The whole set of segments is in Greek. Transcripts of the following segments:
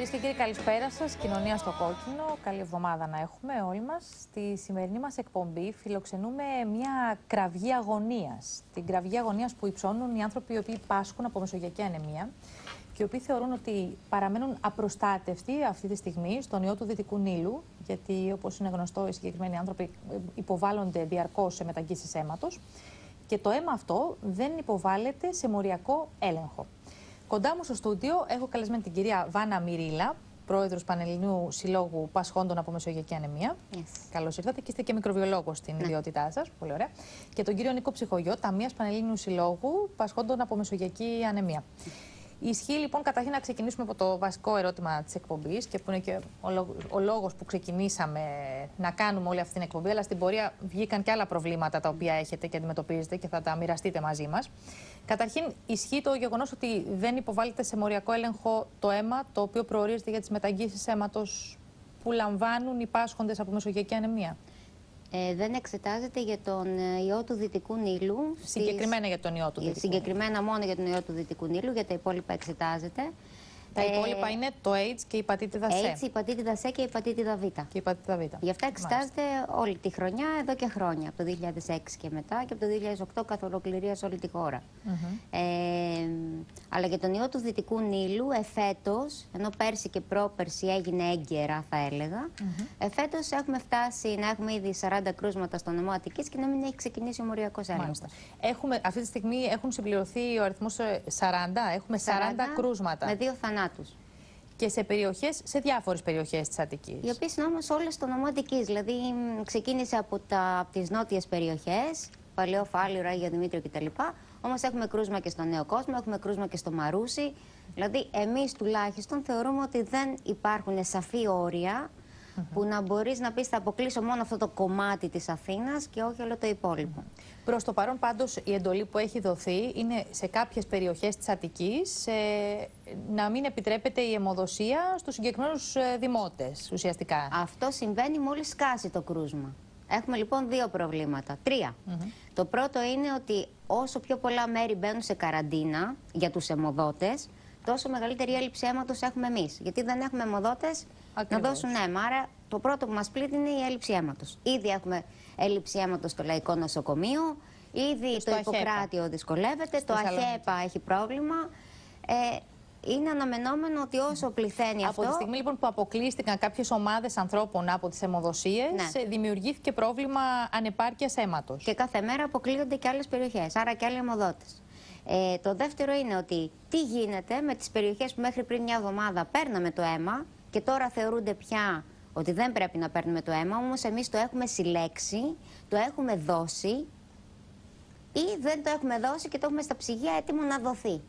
Κυρίες και κύριοι, καλησπέρα σας. Κοινωνία στο κόκκινο. Καλή εβδομάδα να έχουμε όλοι μας. Στη σημερινή μας εκπομπή φιλοξενούμε μια κραυγή αγωνίας. Την κραυγή αγωνίας που υψώνουν οι άνθρωποι οι οποίοι πάσχουν από μεσογειακή ανεμία και οι οποίοι θεωρούν ότι παραμένουν απροστάτευτοι αυτή τη στιγμή στον ιό του Δυτικού Νείλου, γιατί όπως είναι γνωστό οι συγκεκριμένοι άνθρωποι υποβάλλονται διαρκώς σε μεταγγίσεις αίματος και το αίμα αυτό δεν υποβάλλεται σε μοριακό έλεγχο. Κοντά μου στο στούντιο έχω καλεσμένη την κυρία Βάνα Μυρίλα, πρόεδρος Πανελληνίου Συλλόγου Πασχόντων από Μεσογειακή Ανεμία. Καλώς ήρθατε και είστε και μικροβιολόγος στην ιδιότητά σας. Πολύ ωραία. Και τον κύριο Νίκο Ψυχογιώ, ταμείας Πανελληνίου Συλλόγου Πασχόντων από Μεσογειακή Ανεμία. Ισχύει λοιπόν καταρχήν να ξεκινήσουμε από το βασικό ερώτημα της εκπομπής και που είναι και ο λόγος που ξεκινήσαμε να κάνουμε όλη αυτή την εκπομπή, αλλά στην πορεία βγήκαν και άλλα προβλήματα τα οποία έχετε και αντιμετωπίζετε και θα τα μοιραστείτε μαζί μας. Καταρχήν, ισχύει το γεγονός ότι δεν υποβάλλεται σε μοριακό έλεγχο το αίμα, το οποίο προορίζεται για τις μεταγγίσεις αίματος που λαμβάνουν οι πάσχοντες από Μεσογειακή Ανεμία. Δεν εξετάζεται για τον ιό του Δυτικού Νείλου. Συγκεκριμένα για τον ιό του Δυτικού Νείλου. Συγκεκριμένα μόνο για τον ιό του Δυτικού Νείλου, για τα υπόλοιπα εξετάζεται. Τα υπόλοιπα είναι το AIDS και η υπατήτηδα C. AIDS, η υπατήτηδα C και η υπατήτηδα Β. Και η υπατήτηδα Β. Γι' αυτά εξετάζεται όλη τη χρονιά, εδώ και χρόνια. Από το 2006 και μετά και από το 2008 καθ' ολοκληρία σε όλη τη χώρα. Αλλά για τον ιό του Δυτικού Νείλου, εφέτος, ενώ πέρσι και πρόπερσι έγινε έγκαιρα, θα έλεγα, εφέτος έχουμε φτάσει να έχουμε ήδη 40 κρούσματα στο νομό Αττικής και να μην έχει ξεκινήσει ο μοριακός έλεγχος. Αυτή τη στιγμή έχουν συμπληρωθεί ο αριθμός 40, έχουμε 40 κρούσματα. Με 2 θανάτους. Και σε περιοχές, σε διάφορες περιοχές της Αττικής. Οι οποίες είναι όμως όλες στο νομό Αττικής. Δηλαδή ξεκίνησε από τις νότιες περιοχές, Παλαιό Φάληρο, Άγιο Δημήτριο κτλ. Όμως έχουμε κρούσμα και στο Νέο Κόσμο, έχουμε κρούσμα και στο Μαρούσι. Δηλαδή εμείς τουλάχιστον θεωρούμε ότι δεν υπάρχουν σαφή όρια που να μπορείς να πεις θα αποκλείσω μόνο αυτό το κομμάτι της Αθήνας και όχι όλο το υπόλοιπο. Προς το παρόν πάντως η εντολή που έχει δοθεί είναι σε κάποιες περιοχές της Αττικής να μην επιτρέπεται η αιμοδοσία στους συγκεκριμένους δημότες ουσιαστικά. Αυτό συμβαίνει μόλις σκάσει το κρούσμα. Έχουμε λοιπόν 2 προβλήματα, 3. Το πρώτο είναι ότι όσο πιο πολλά μέρη μπαίνουν σε καραντίνα για τους αιμοδότες, τόσο μεγαλύτερη έλλειψη αίματος έχουμε εμείς. Γιατί δεν έχουμε αιμοδότες να δώσουν αίμα. Άρα το πρώτο που μας πλήττει είναι η έλλειψη αίματος. Ήδη έχουμε έλλειψη αίματος στο Λαϊκό Νοσοκομείο, ήδη το Ιπποκράτιο δυσκολεύεται, το ΑΧΕΠΑ έχει πρόβλημα. Είναι αναμενόμενο ότι όσο πληθαίνει αυτό. Από τη στιγμή λοιπόν που αποκλείστηκαν κάποιες ομάδες ανθρώπων από τις αιμοδοσίες, δημιουργήθηκε πρόβλημα ανεπάρκειας αίματος. Και κάθε μέρα αποκλείονται και άλλες περιοχές, άρα και άλλοι αιμοδότες. Το δεύτερο είναι ότι τι γίνεται με τις περιοχές που μέχρι πριν μια εβδομάδα παίρναμε το αίμα και τώρα θεωρούνται πια ότι δεν πρέπει να παίρνουμε το αίμα, όμως εμείς το έχουμε συλλέξει, το έχουμε δώσει ή δεν το έχουμε δώσει και το έχουμε στα ψυγεία έτοιμο να δοθεί.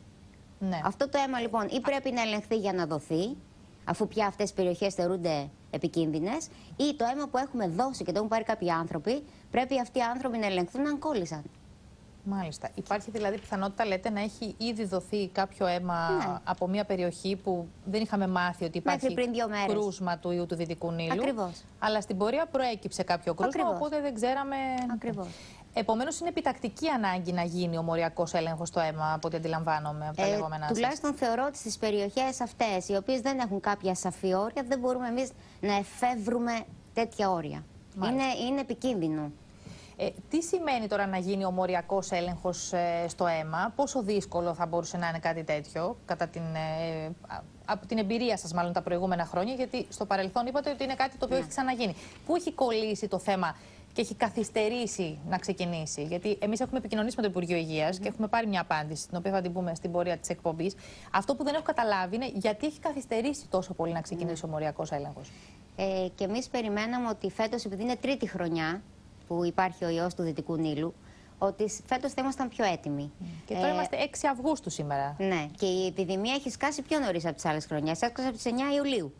Ναι. Αυτό το αίμα λοιπόν ή πρέπει να ελεγχθεί για να δοθεί, αφού πια αυτές οι περιοχές θεωρούνται επικίνδυνες, ή το αίμα που έχουμε δώσει και το έχουν πάρει κάποιοι άνθρωποι, πρέπει αυτοί οι άνθρωποι να ελεγχθούν αν κόλλησαν. Μάλιστα. Υπάρχει δηλαδή πιθανότητα, λέτε, να έχει ήδη δοθεί κάποιο αίμα από μια περιοχή που δεν είχαμε μάθει ότι υπάρχει κρούσμα του ιού του Δυτικού Νείλου. Ακριβώς. Αλλά στην πορεία προέκυψε κάποιο κρούσμα, οπότε δεν ξέραμε. Ακριβώς. Επομένως, είναι επιτακτική ανάγκη να γίνει ο μοριακός έλεγχος στο αίμα, από ό,τι αντιλαμβάνομαι από τα λεγόμενά σας. Τουλάχιστον θεωρώ ότι στις περιοχές αυτές, οι οποίες δεν έχουν κάποια σαφή όρια, δεν μπορούμε εμείς να εφεύρουμε τέτοια όρια. Είναι επικίνδυνο. Τι σημαίνει τώρα να γίνει ο μοριακός έλεγχος στο αίμα, πόσο δύσκολο θα μπορούσε να είναι κάτι τέτοιο, από την εμπειρία σας μάλλον τα προηγούμενα χρόνια, γιατί στο παρελθόν είπατε ότι είναι κάτι το οποίο έχει ξαναγίνει. Πού έχει κολλήσει το θέμα και έχει καθυστερήσει να ξεκινήσει? Γιατί εμείς έχουμε επικοινωνήσει με το Υπουργείο Υγείας και έχουμε πάρει μια απάντηση, την οποία θα την πούμε στην πορεία της εκπομπής. Αυτό που δεν έχω καταλάβει είναι γιατί έχει καθυστερήσει τόσο πολύ να ξεκινήσει ο μοριακός έλεγχος. Και εμείς περιμέναμε ότι φέτος, επειδή είναι 3η χρονιά που υπάρχει ο ιός του Δυτικού Νείλου, ότι φέτος θα ήμασταν πιο έτοιμοι. Και τώρα είμαστε 6 Αυγούστου σήμερα. Ναι, και η επιδημία έχει σκάσει πιο νωρίς από τις άλλες χρονιές. Έσκασε από τις 9 Ιουλίου.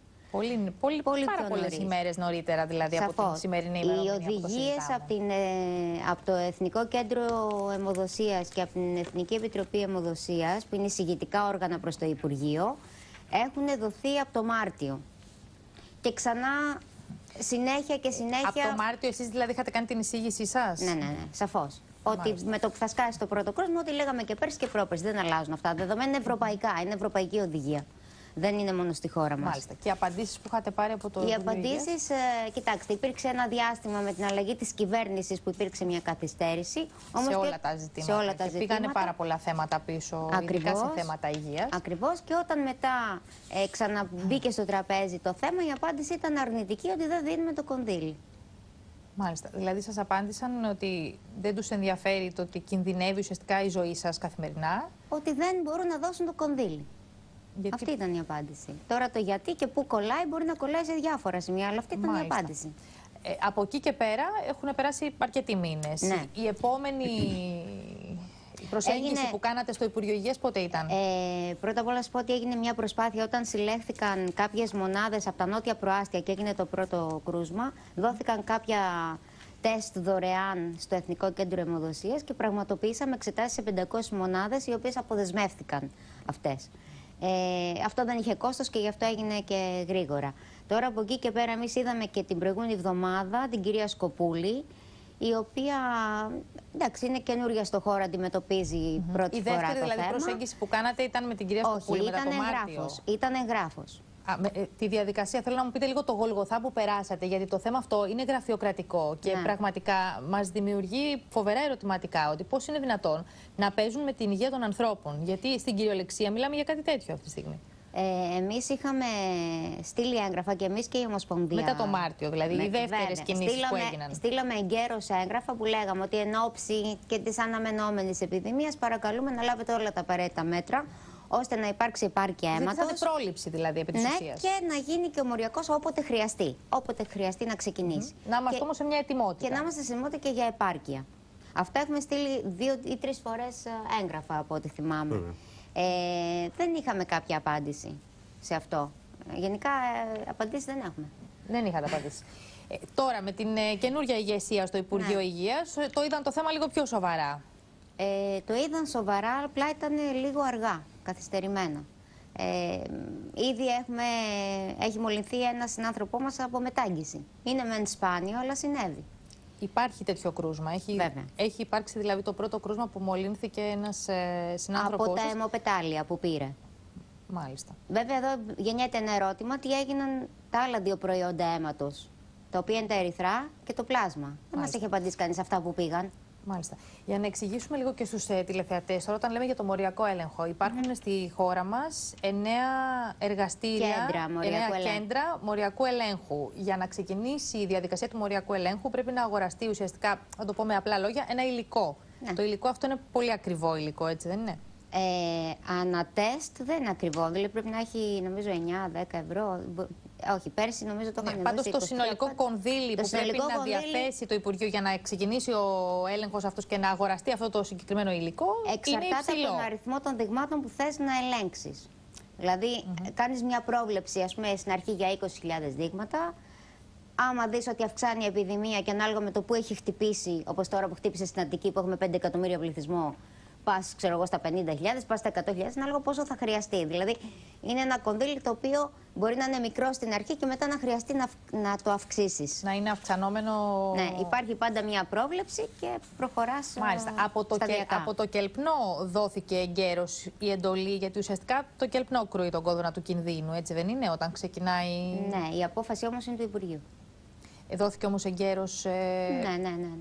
Πάρα πολλές ημέρες νωρίτερα δηλαδή. Σαφώς. Από τη σημερινή ημερομηνία. Οι οδηγίες από το Εθνικό Κέντρο Αιμοδοσίας και από την Εθνική Επιτροπή Αιμοδοσίας, που είναι εισηγητικά όργανα προς το Υπουργείο, έχουν δοθεί από το Μάρτιο. Και ξανά συνέχεια και συνέχεια. Από το Μάρτιο εσείς δηλαδή είχατε κάνει την εισήγησή σας? Ναι, σαφώς. Ότι με το που θα σκάσει το πρώτο κρούσμα, ό,τι λέγαμε και πέρσι και πρόπερσι, δεν αλλάζουν αυτά. Δεδομένα είναι ευρωπαϊκά, είναι ευρωπαϊκή οδηγία. Δεν είναι μόνο στη χώρα μας. Μάλιστα. Και οι απαντήσεις που είχατε πάρει από το Υπουργείο Υγείας? Οι απαντήσεις, κοιτάξτε, υπήρξε ένα διάστημα με την αλλαγή της κυβέρνησης που υπήρξε μια καθυστέρηση. Όμως σε όλα τα ζητήματα. Σε όλα τα ζητήματα. Πήγανε πάρα πολλά θέματα πίσω, ειδικά σε θέματα υγείας. Ακριβώς. Και όταν μετά ξαναμπήκε στο τραπέζι το θέμα, η απάντηση ήταν αρνητική, ότι δεν δίνουμε το κονδύλι. Μάλιστα. Δηλαδή σας απάντησαν ότι δεν τους ενδιαφέρει το ότι κινδυνεύει ουσιαστικά η ζωή σας καθημερινά. Ότι δεν μπορούν να δώσουν το κονδύλι. Αυτή ήταν η απάντηση. Τώρα το γιατί και πού κολλάει μπορεί να κολλάει σε διάφορα σημεία, αλλά αυτή ήταν η απάντηση. Από εκεί και πέρα έχουν περάσει αρκετοί μήνες. Ναι. Η επόμενη προσέγγιση που κάνατε στο Υπουργείο Υγείας πότε ήταν? Πρώτα απ' όλα σας πω ότι έγινε μια προσπάθεια όταν συλλέχθηκαν κάποιες μονάδες από τα νότια προάστια και έγινε το πρώτο κρούσμα. Δόθηκαν κάποια τεστ δωρεάν στο Εθνικό Κέντρο Αιμοδοσίας και πραγματοποιήσαμε εξετάσεις σε 500 μονάδες, οι οποίες αποδεσμεύτηκαν αυτές. Αυτό δεν είχε κόστος και γι' αυτό έγινε και γρήγορα. Τώρα από εκεί και πέρα εμείς είδαμε και την προηγούμενη εβδομάδα την κυρία Σκοπούλη, η οποία εντάξει, είναι καινούργια στο χώρο, αντιμετωπίζει πρώτη φορά το θέμα. Η δεύτερη δηλαδή προσέγγιση που κάνατε ήταν με την κυρία Σκοπούλη? Όχι, ήταν εγγράφος. Τη διαδικασία θέλω να μου πείτε λίγο το γολγοθά που περάσατε, γιατί το θέμα αυτό είναι γραφειοκρατικό και πραγματικά μας δημιουργεί φοβερά ερωτηματικά, ότι πώς είναι δυνατόν να παίζουν με την υγεία των ανθρώπων, γιατί στην κυριολεξία μιλάμε για κάτι τέτοιο αυτή τη στιγμή. Εμείς είχαμε στείλει έγγραφα και εμείς και η Ομοσπονδία. Μετά το Μάρτιο, δηλαδή, οι δεύτερες κινήσεις που έγιναν. Στείλαμε εγκαίρως έγγραφα που λέγαμε ότι εν ώψη και της αναμενόμενης επιδημίας παρακαλούμε να λάβετε όλα τα απαραίτητα μέτρα, ώστε να υπάρξει επάρκεια αίματος. Ζήτησατε πρόληψη δηλαδή επί της ουσίας. Και να γίνει και ο μοριακός όποτε χρειαστεί. Όποτε χρειαστεί να ξεκινήσει. Να είμαστε όμως σε μια ετοιμότητα. Και να είμαστε σε ετοιμότητα και για επάρκεια. Αυτά έχουμε στείλει 2 ή 3 φορές έγγραφα από ό,τι θυμάμαι. Δεν είχαμε κάποια απάντηση σε αυτό. Γενικά απαντήσεις δεν έχουμε. Δεν είχατε απαντήσει. Τώρα με την καινούργια ηγεσία στο Υπουργείο Υγείας το είδαν το θέμα λίγο πιο σοβαρά. Το είδαν σοβαρά, απλά ήταν λίγο αργά, καθυστερημένα. Ήδη έχει μολυνθεί ένας συνάνθρωπό μας από μετάγγιση. Είναι μεν σπάνιο, αλλά συνέβη. Υπάρχει τέτοιο κρούσμα? Έχει υπάρξει δηλαδή το πρώτο κρούσμα που μολύνθηκε ένας συνάνθρωπός? Από τα αιμοπετάλια που πήρε. Μάλιστα. Βέβαια εδώ γεννιέται ένα ερώτημα, τι έγιναν τα άλλα 2 προϊόντα αίματος, τα οποία είναι τα ερυθρά και το πλάσμα. Δεν μας έχει απαντήσει κανείς αυτά που πήγαν. Μάλιστα. Για να εξηγήσουμε λίγο και στους τηλεθεατές, τώρα όταν λέμε για το μοριακό έλεγχο, υπάρχουν στη χώρα μας 9 εργαστήρια, 9 κέντρα μοριακού ελέγχου. Για να ξεκινήσει η διαδικασία του μοριακού ελέγχου πρέπει να αγοραστεί ουσιαστικά, να το πω με απλά λόγια, ένα υλικό. Το υλικό αυτό είναι πολύ ακριβό υλικό, έτσι δεν είναι? Ανατεστ δεν είναι ακριβό, δηλαδή πρέπει να έχει νομίζω 9-10 ευρώ. Όχι, πέρσι νομίζω το είχαν δώσει. Πάντως το συνολικό κονδύλι που πρέπει να διαθέσει το Υπουργείο για να ξεκινήσει ο έλεγχος αυτός και να αγοραστεί αυτό το συγκεκριμένο υλικό είναι υψηλό. Εξαρτάται από τον αριθμό των δειγμάτων που θες να ελέγξεις. Δηλαδή, κάνεις μια πρόβλεψη, ας πούμε, στην αρχή για 20.000 δείγματα. Άμα δεις ότι αυξάνει η επιδημία και ανάλογα με το που έχει χτυπήσει, όπως τώρα που χτύπησε στην Αττική που έχουμε 5 εκατομμύρια πληθυσμό, πας, ξέρω εγώ, στα 50.000, πας στα 100.000, ανάλογα πόσο θα χρειαστεί. Δηλαδή, είναι ένα κονδύλι το οποίο μπορεί να είναι μικρό στην αρχή και μετά να χρειαστεί να το αυξήσεις. Να είναι αυξανόμενο. Ναι, υπάρχει πάντα μια πρόβλεψη και προχωράς. Μάλιστα. Από το Κελπνό δόθηκε εγκαίρως η εντολή, γιατί ουσιαστικά το Κελπνό κρούει τον κόδωνα του κινδύνου, έτσι δεν είναι, όταν ξεκινάει. Ναι, η απόφαση όμως είναι του Υπουργείου. Δόθηκε όμως εγκαίρως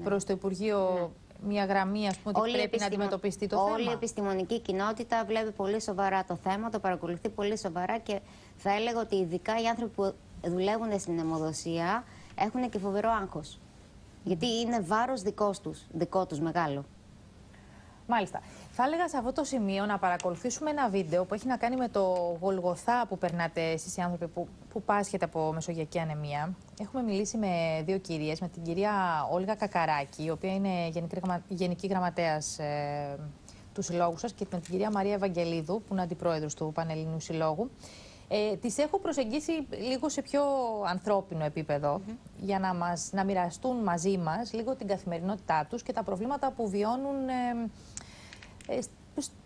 προς το Υπουργείο. Μια γραμμή, ας πούμε, ότι πρέπει να αντιμετωπιστεί το θέμα. Όλη η επιστημονική κοινότητα βλέπει πολύ σοβαρά το θέμα, το παρακολουθεί πολύ σοβαρά και θα έλεγα ότι ειδικά οι άνθρωποι που δουλεύουν στην αιμοδοσία έχουν και φοβερό άγχος. Γιατί είναι βάρος δικό τους μεγάλο. Μάλιστα. Θα έλεγα σε αυτό το σημείο να παρακολουθήσουμε ένα βίντεο που έχει να κάνει με το γολγοθά που περνάτε εσείς οι άνθρωποι που πάσχετε από μεσογειακή ανεμία. Έχουμε μιλήσει με 2 κυρίες, με την κυρία Όλγα Κακαράκη, η οποία είναι γενική γραμματέας του συλλόγου σας, και με την κυρία Μαρία Ευαγγελίδου, που είναι αντιπρόεδρος του Πανελληνίου Συλλόγου. Τις έχω προσεγγίσει λίγο σε πιο ανθρώπινο επίπεδο, για να μοιραστούν μαζί μας λίγο την καθημερινότητά τους και τα προβλήματα που βιώνουν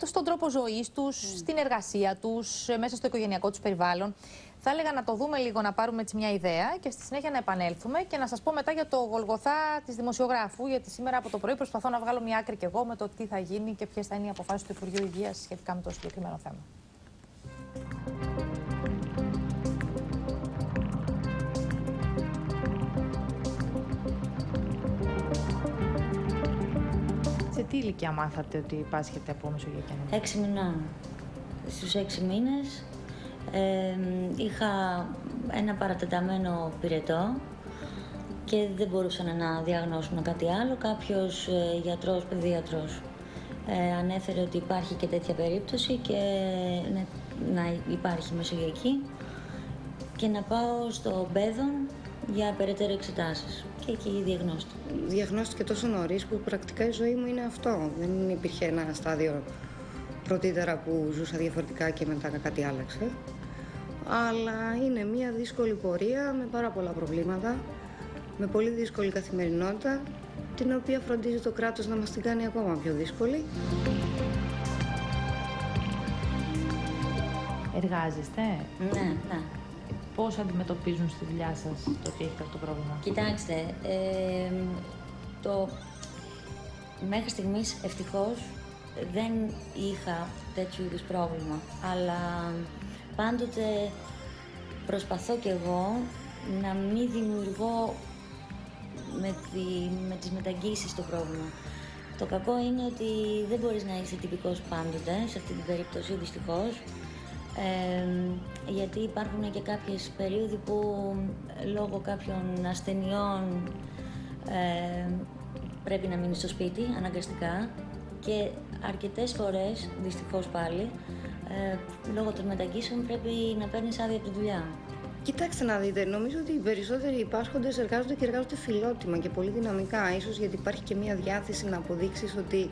στον τρόπο ζωής τους, στην εργασία τους, μέσα στο οικογενειακό τους περιβάλλον. Θα έλεγα να το δούμε λίγο, να πάρουμε έτσι μια ιδέα και στη συνέχεια να επανέλθουμε και να σας πω μετά για το γολγοθά της δημοσιογράφου, γιατί σήμερα από το πρωί προσπαθώ να βγάλω μια άκρη κι εγώ με το τι θα γίνει και ποιες θα είναι οι αποφάσεις του Υπουργείου Υγείας σχετικά με το συγκεκριμένο θέμα. τι ηλικία μάθατε ότι πάσχετε από μεσογειακή ανεμία? 6 μηνών. Στους 6 μήνες είχα ένα παρατεταμένο πυρετό και δεν μπορούσαν να διαγνώσουν κάτι άλλο. Κάποιος γιατρός, παιδίατρος ανέφερε ότι υπάρχει και τέτοια περίπτωση και να υπάρχει μεσογειακή και να πάω στο Μπέδον για περαιτέρω εξετάσεις. Και εκεί διαγνώστηκε. Διαγνώστηκε τόσο νωρίς που πρακτικά η ζωή μου είναι αυτό. Δεν υπήρχε ένα στάδιο πρωτήτερα που ζούσα διαφορετικά και μετά κάτι άλλαξε. Αλλά είναι μια δύσκολη πορεία με πάρα πολλά προβλήματα, με πολύ δύσκολη καθημερινότητα, την οποία φροντίζει το κράτος να μας την κάνει ακόμα πιο δύσκολη. Εργάζεστε? Ναι. Πώς αντιμετωπίζουν στη δουλειά σας το ότι έχετε αυτό το πρόβλημα? Κοιτάξτε, μέχρι στιγμής ευτυχώς δεν είχα τέτοιου είδους πρόβλημα, αλλά πάντοτε προσπαθώ κι εγώ να μην δημιουργώ με τις μεταγγίσεις το πρόβλημα. Το κακό είναι ότι δεν μπορείς να είσαι τυπικός πάντοτε, σε αυτή την περίπτωση δυστυχώς, γιατί υπάρχουν και κάποιες περίοδοι που λόγω κάποιων ασθενειών πρέπει να μείνεις στο σπίτι αναγκαστικά και αρκετές φορές, δυστυχώς πάλι, λόγω των μεταγγίσεων πρέπει να παίρνεις άδεια από τη δουλειά. Κοιτάξτε να δείτε, νομίζω ότι οι περισσότεροι πάσχοντες εργάζονται και εργάζονται φιλότιμα και πολύ δυναμικά. Ίσως γιατί υπάρχει και μια διάθεση να αποδείξεις ότι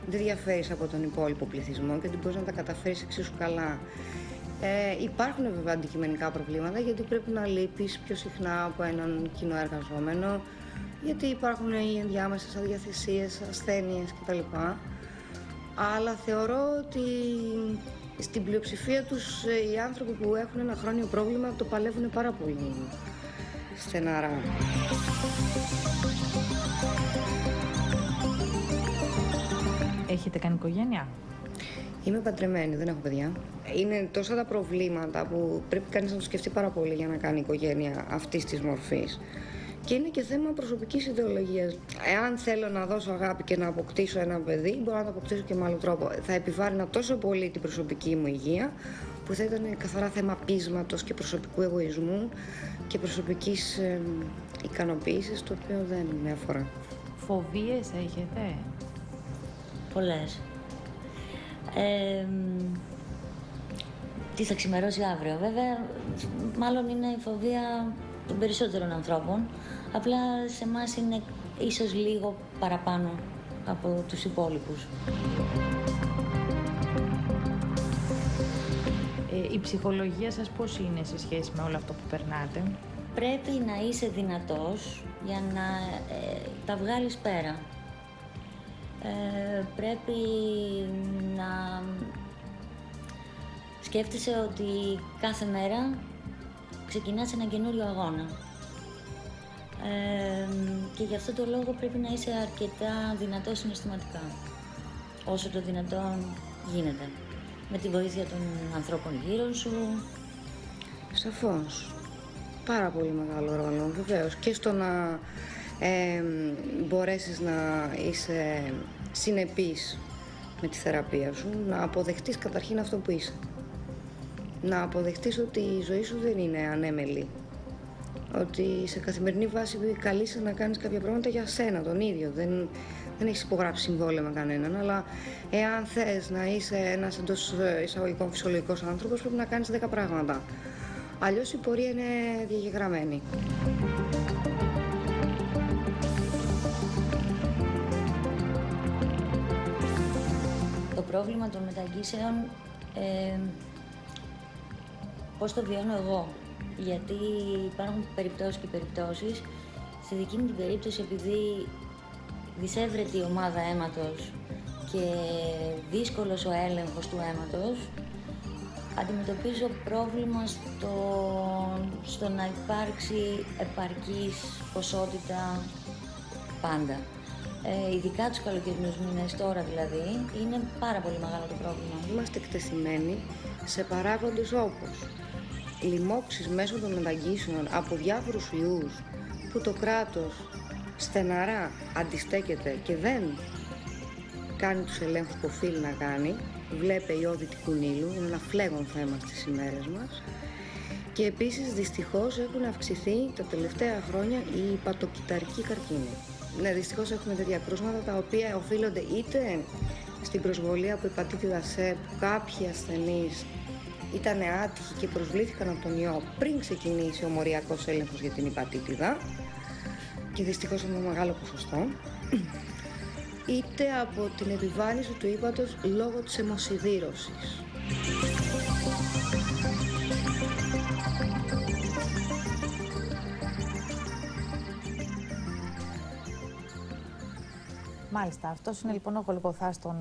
δεν διαφέρεις από τον υπόλοιπο πληθυσμό και ότι μπορείς να τα καταφέρεις εξίσου καλά. Υπάρχουν βέβαια αντικειμενικά προβλήματα γιατί πρέπει να λείπεις πιο συχνά από έναν κοινό εργαζόμενο, γιατί υπάρχουν οι ενδιάμεσες αδιαθεσίες, ασθένειες κτλ. Αλλά θεωρώ ότι στην πλειοψηφία τους οι άνθρωποι που έχουν ένα χρόνιο πρόβλημα το παλεύουν πάρα πολύ στεναρά. Έχετε κάνει οικογένεια? Είμαι παντρεμένη, δεν έχω παιδιά. Είναι τόσα τα προβλήματα που πρέπει κανείς να το σκεφτεί πάρα πολύ για να κάνει οικογένεια αυτής της μορφής. Και είναι και θέμα προσωπικής ιδεολογίας. Εάν θέλω να δώσω αγάπη και να αποκτήσω ένα παιδί, μπορώ να το αποκτήσω και με άλλο τρόπο. Θα επιβάρυνα τόσο πολύ την προσωπική μου υγεία, που θα ήταν καθαρά θέμα πείσματος και προσωπικού εγωισμού και προσωπικής ικανοποίησης, το οποίο δεν με αφορά. Φοβίες έχετε? Πολλές. Τι θα ξημερώσει αύριο, βέβαια, μάλλον είναι η φοβία των περισσότερων ανθρώπων, απλά σε εμάς είναι ίσως λίγο παραπάνω από τους υπόλοιπους. Η ψυχολογία σας πώς είναι σε σχέση με όλο αυτό που περνάτε? Πρέπει να είσαι δυνατός για να τα βγάλεις πέρα. Πρέπει να σκέφτεσαι ότι κάθε μέρα ξεκινάς έναν καινούριο αγώνα. Και γι' αυτό το λόγο πρέπει να είσαι αρκετά δυνατός συναισθηματικά, όσο το δυνατόν γίνεται. Με τη βοήθεια των ανθρώπων γύρω σου. Σαφώς. Πάρα πολύ μεγάλο ρόλο, βεβαίως. Και στο να μπορέσεις να είσαι συνεπής με τη θεραπεία σου, να αποδεχτείς καταρχήν αυτό που είσαι. Να αποδεχτείς ότι η ζωή σου δεν είναι ανέμελη. Ότι σε καθημερινή βάση καλείσαι να κάνεις κάποια πράγματα για σένα, τον ίδιο. Δεν έχεις υπογράψει συμβόλαιο με κανέναν, αλλά εάν θες να είσαι ένας εντός εισαγωγικών φυσιολογικός άνθρωπος, πρέπει να κάνεις 10 πράγματα. Αλλιώς η πορεία είναι διαγεγραμμένη. Το πρόβλημα των μεταγγίσεων, πώς το βιώνω εγώ, γιατί υπάρχουν περιπτώσεις και περιπτώσεις. Στη δική μου την περίπτωση, επειδή δυσέβρετη η ομάδα αίματος και δύσκολος ο έλεγχος του αίματος, αντιμετωπίζω πρόβλημα στο να υπάρξει επαρκής ποσότητα πάντα. Ειδικά τους καλοκαιρινούς μήνες, τώρα δηλαδή, είναι πάρα πολύ μεγάλο το πρόβλημα. Είμαστε εκτεθειμένοι σε παράγοντες όπως λοιμώξεις μέσω των μεταγγίσεων από διάφορους ιούς που το κράτος στεναρά αντιστέκεται και δεν κάνει τους ελέγχους που οφείλει να κάνει. Βλέπε ιόδη τικουνήλου, είναι ένα φλέγον θέμα στις ημέρες μας. Και επίσης δυστυχώς έχουν αυξηθεί τα τελευταία χρόνια οι υπατοκυταρικοί καρκίνοι. Ναι, δυστυχώς έχουμε τέτοια κρούσματα τα οποία οφείλονται είτε στην προσβολή από υπατήτηδα C που κάποιοι ασθενείς ήταν άτυχοι και προσβλήθηκαν από τον ιό πριν ξεκινήσει ο μοριακός έλεγχος για την υπατήτηδα, και δυστυχώς είναι ένα μεγάλο ποσοστό, είτε από την επιβάρυνση του ύπατος λόγω της αιμοσιδήρωσης. Μάλιστα. Αυτό είναι λοιπόν ο γολγοθάς των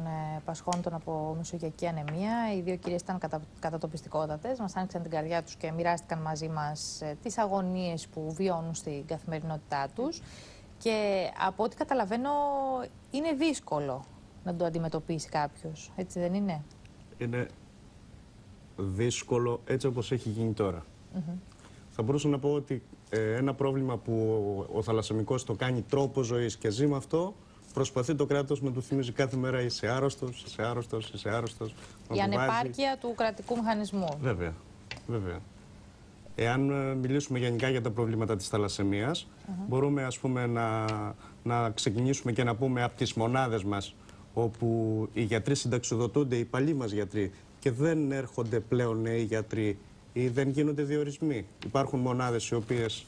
πασχόντων από μεσογειακή ανεμία. Οι δύο κυρίες ήταν κατατοπιστικότατες, μας άνοιξαν την καρδιά τους και μοιράστηκαν μαζί μας τις αγωνίες που βιώνουν στην καθημερινότητά τους. Και από ό,τι καταλαβαίνω, είναι δύσκολο να το αντιμετωπίσει κάποιος. Έτσι δεν είναι? Είναι δύσκολο έτσι όπως έχει γίνει τώρα. Θα μπορούσα να πω ότι ένα πρόβλημα που ο θαλασσεμικός το κάνει τρόπο ζωής και ζει με αυτό, προσπαθεί το κράτος να του θυμίζει κάθε μέρα είσαι άρρωστος, είσαι άρρωστος, είσαι άρρωστος. Η ανεπάρκεια του κρατικού μηχανισμού. Βέβαια, βέβαια. Εάν μιλήσουμε γενικά για τα προβλήματα της θαλασσεμίας, μπορούμε ας πούμε να ξεκινήσουμε και να πούμε από τις μονάδες μας, όπου οι γιατροί συνταξιοδοτούνται, οι παλιοί μας γιατροί, και δεν έρχονται πλέον νέοι γιατροί ή δεν γίνονται διορισμοί. Υπάρχουν μονάδες οι οποίες,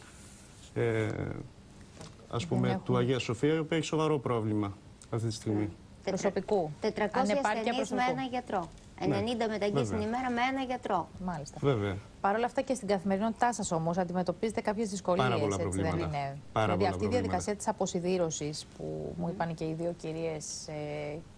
ας πούμε, του Αγία Σοφία, η οποία έχει σοβαρό πρόβλημα αυτή τη στιγμή. Προσωπικού. 400 ασθενείς με ένα γιατρό. 90 μεταγγείλεις την ημέρα με ένα γιατρό. Μάλιστα. Βέβαια. Παρ' όλα αυτά και στην καθημερινότητά σας όμως αντιμετωπίζετε κάποιες δυσκολίες. Πάρα πολλά έτσι προβλήματα. δεν είναι? Δηλαδή αυτή η διαδικασία της αποσιδήρωσης που μου είπαν και οι δύο κυρίες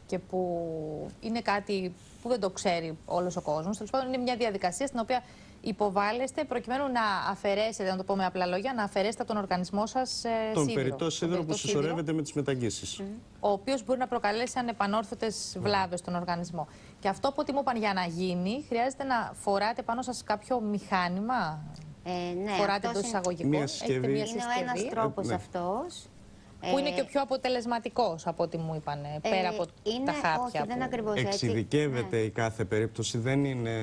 και που είναι κάτι που δεν το ξέρει όλος ο κόσμος. Τέλος πάντων, είναι μια διαδικασία στην οποία υποβάλλεστε προκειμένου να αφαιρέσετε, να το πω με απλά λόγια, να αφαιρέσετε από τον οργανισμό σας τον σίδηρο. περιττό σίδηρο που συσσωρεύεται με τις μεταγγίσεις. Ο οποίος μπορεί να προκαλέσει ανεπανόρθωτες βλάβες στον οργανισμό. Και αυτό από ό,τι μου είπαν για να γίνει, χρειάζεται να φοράτε πάνω σας κάποιο μηχάνημα. Ναι, φοράτε το εισαγωγικό. Μια συσκευή. είναι ο ένας τρόπος ναι. αυτός. Που είναι και ο πιο αποτελεσματικός από ό,τι μου είπαν, πέρα από τα χάπια. Όχι, δεν ακριβώς έτσι. Εξειδικεύεται η κάθε περίπτωση, δεν είναι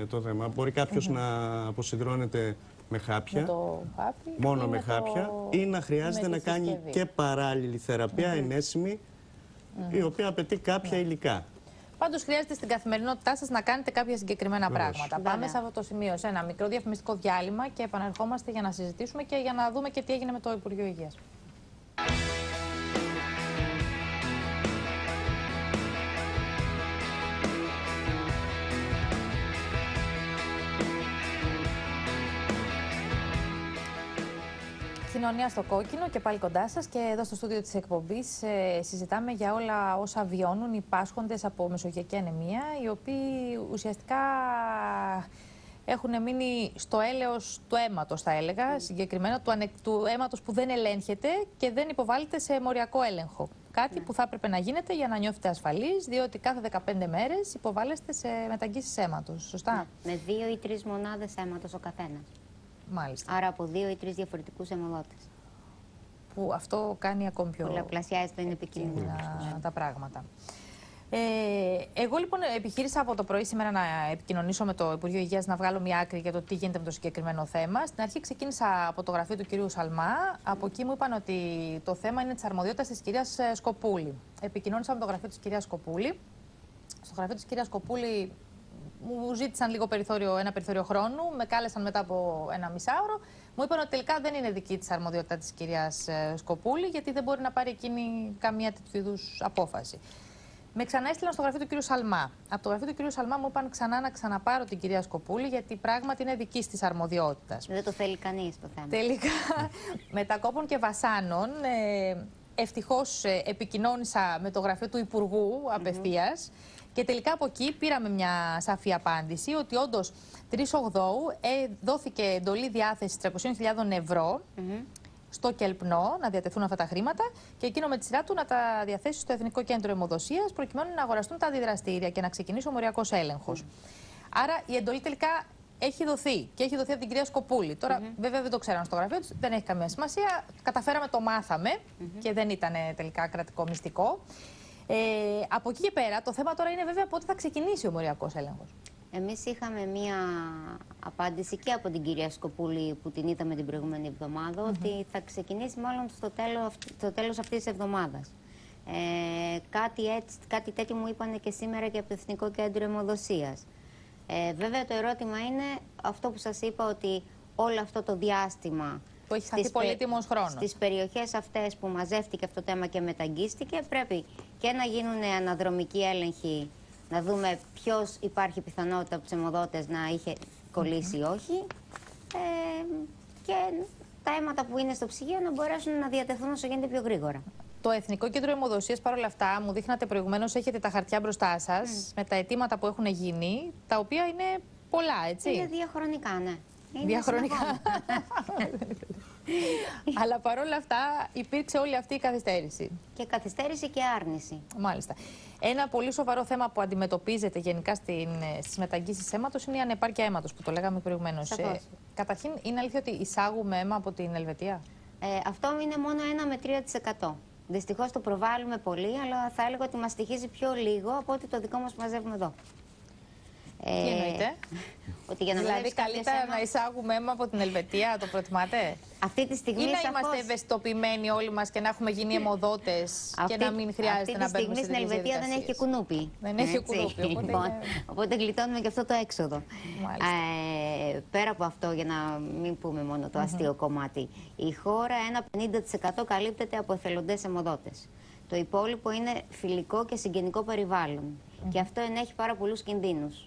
το θέμα. Μπορεί κάποιος να αποσυδρώνεται με χάπια, Με το χάπι, μόνο ή με χάπια, ή να χρειάζεται με να τη κάνει συσκευή. και παράλληλη θεραπεία ενέσιμη, η οποία απαιτεί κάποια υλικά. Πάντως χρειάζεται στην καθημερινότητά σας να κάνετε κάποια συγκεκριμένα πράγματα. Βέβαια. Πάμε σε αυτό το σημείο, σε ένα μικρό διαφημιστικό διάλειμμα και επαναρχόμαστε για να συζητήσουμε και για να δούμε και τι έγινε με το Υπουργείο Υγείας. Κοινωνία στο κόκκινο και πάλι κοντά σας, και εδώ στο στούντιο της εκπομπής συζητάμε για όλα όσα βιώνουν οι πάσχοντες από μεσογειακή ανεμία, οι οποίοι ουσιαστικά έχουν μείνει στο έλεος του αίματος, θα έλεγα, συγκεκριμένα του αίματος που δεν ελέγχεται και δεν υποβάλλεται σε μοριακό έλεγχο. Κάτι που θα έπρεπε να γίνεται για να νιώθετε ασφαλείς, διότι κάθε 15 μέρες υποβάλλεστε σε μεταγγίσεις αίματος. Σωστά? Με 2 ή 3 μονάδες αίματος ο καθένας. Μάλιστα. Άρα από 2 ή 3 διαφορετικούς αιμοδότες. Που αυτό κάνει ακόμη πιο Πολλαπλασιάζει την επικίνδυνα τα πράγματα. Εγώ λοιπόν επιχείρησα από το πρωί σήμερα να επικοινωνήσω με το Υπουργείο Υγείας, να βγάλω μια άκρη για το τι γίνεται με το συγκεκριμένο θέμα. Στην αρχή ξεκίνησα από το γραφείο του κυρίου Σαλμά. Από εκεί μου είπαν ότι το θέμα είναι της αρμοδιότητας της κυρίας Σκοπούλη. Επικοινώνησα με το γραφείο της κυρίας Σκοπούλη. Στο γραφείο της κυρίας Σκοπούλη μου ζήτησαν λίγο ένα περιθώριο χρόνου, με κάλεσαν μετά από ένα μισάωρο. Μου είπαν ότι τελικά δεν είναι δική της αρμοδιότητα της κυρίας Σκοπούλη, γιατί δεν μπορεί να πάρει εκείνη καμία τέτοιου είδους απόφαση. Με ξαναέστειλαν στο γραφείο του κυρίου Σαλμά. Από το γραφείο του κυρίου Σαλμά μου είπαν ξανά να ξαναπάρω την κυρία Σκοπούλη, γιατί πράγματι είναι δική της αρμοδιότητας. Δεν το θέλει κανείς το θέμα. Τελικά, μετά κόπων και βασάνων, ευτυχώς επικοινώνησα με το γραφείο του Υπουργού απευθείας. Και τελικά από εκεί πήραμε μια σαφή απάντηση ότι όντως 3 Οκτώου δόθηκε εντολή διάθεσης 300.000 ευρώ στο ΚΕΛΠΝΟ να διατεθούν αυτά τα χρήματα και εκείνο με τη σειρά του να τα διαθέσει στο Εθνικό Κέντρο Αιμοδοσίας προκειμένου να αγοραστούν τα αντιδραστήρια και να ξεκινήσει ο μοριακός έλεγχος. Άρα η εντολή τελικά έχει δοθεί και έχει δοθεί από την κυρία Σκοπούλη. Τώρα, βέβαια, δεν το ξέραν στο γραφείο του, δεν έχει καμία σημασία. Καταφέραμε, το μάθαμε και δεν ήταν τελικά κρατικό μυστικό. Από εκεί και πέρα, το θέμα τώρα είναι βέβαια πότε θα ξεκινήσει ο μοριακός έλεγχος. Εμείς είχαμε μία απάντηση και από την κυρία Σκοπούλη που την είδαμε την προηγούμενη εβδομάδα, ότι θα ξεκινήσει μάλλον στο τέλος αυτής της εβδομάδας. Κάτι τέτοιο μου είπανε και σήμερα και από το Εθνικό Κέντρο Αιμοδοσίας. Βέβαια το ερώτημα είναι αυτό που σας είπα, ότι όλο αυτό το διάστημα που έχει χαθεί πολύτιμος χρόνος. Στις περιοχές αυτές που μαζεύτηκε αυτό το αίμα και μεταγγίστηκε, πρέπει και να γίνουν αναδρομικοί έλεγχοι, να δούμε ποιος υπάρχει πιθανότητα από τους αιμοδότες να είχε κολλήσει ή όχι, και τα αίματα που είναι στο ψυγείο να μπορέσουν να διατεθούν όσο γίνεται πιο γρήγορα. Το Εθνικό Κέντρο Αιμοδοσίας, παρόλα αυτά, μου δείχνατε προηγουμένως, έχετε τα χαρτιά μπροστά σας με τα αιτήματα που έχουν γίνει, τα οποία είναι πολλά, έτσι. Είναι διαχρονικά, ναι. Είναι διαχρονικά. Αλλά παρόλα αυτά υπήρξε όλη αυτή η καθυστέρηση. Και καθυστέρηση και άρνηση. Μάλιστα. Ένα πολύ σοβαρό θέμα που αντιμετωπίζεται γενικά στις μεταγγίσεις αίματος είναι η ανεπάρκεια αίματος, που το λέγαμε προηγουμένως. Καταρχήν, είναι αλήθεια ότι εισάγουμε αίμα από την Ελβετία? Αυτό είναι μόνο 1 με 3%. Δυστυχώς το προβάλλουμε πολύ, αλλά θα έλεγα ότι μας στοιχίζει πιο λίγο από ότι το δικό μας που μαζεύουμε εδώ. Τι εννοείτε? Ότι για να δηλαδή καλύτερα να εισάγουμε αίμα από την Ελβετία, το προτιμάτε? Αυτή τη στιγμή ή να είμαστε ευαισθητοποιημένοι όλοι μας και να έχουμε γίνει αιμοδότες και να μην χρειάζεται να μπαίνουμε σε αυτή τη στιγμή στην Ελβετία δεν έχει κουνούπι. Δεν έχει κουνούπι, οπότε γλιτώνουμε και αυτό το έξοδο. Πέρα από αυτό, για να μην πούμε μόνο το αστείο κομμάτι, η χώρα ένα 50% καλύπτεται από εθελοντές αιμοδότες. Το υπόλοιπο είναι φιλικό και συγγενικό περιβάλλον. Και αυτό ενέχει πάρα πολλούς κινδύνους.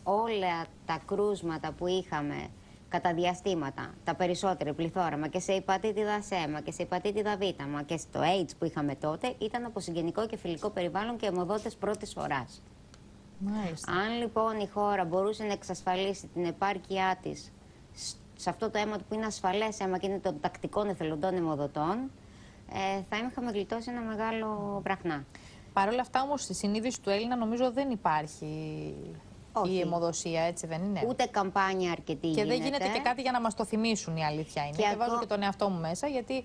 Όλα τα κρούσματα που είχαμε κατά διαστήματα, τα περισσότερα, πληθώρα, και σε υπατήτηδα αίμα και σε υπατήτηδα Β, μα και στο AIDS που είχαμε τότε, ήταν από συγγενικό και φιλικό περιβάλλον και αιμοδότες πρώτης φοράς. Μάλιστα. Αν λοιπόν η χώρα μπορούσε να εξασφαλίσει την επάρκειά της σε αυτό το αίμα που είναι ασφαλές αίμα και είναι των τακτικών εθελοντών αιμοδοτών, θα είχαμε γλιτώσει ένα μεγάλο βραχνά. Παρ' όλα αυτά όμως στη συνείδηση του Έλληνα νομίζω δεν υπάρχει η αιμοδοσία, έτσι δεν είναι? Ούτε καμπάνια αρκετή και δεν γίνεται και κάτι για να μας το θυμίσουν, η αλήθεια είναι. Και βάζω και τον εαυτό μου μέσα, γιατί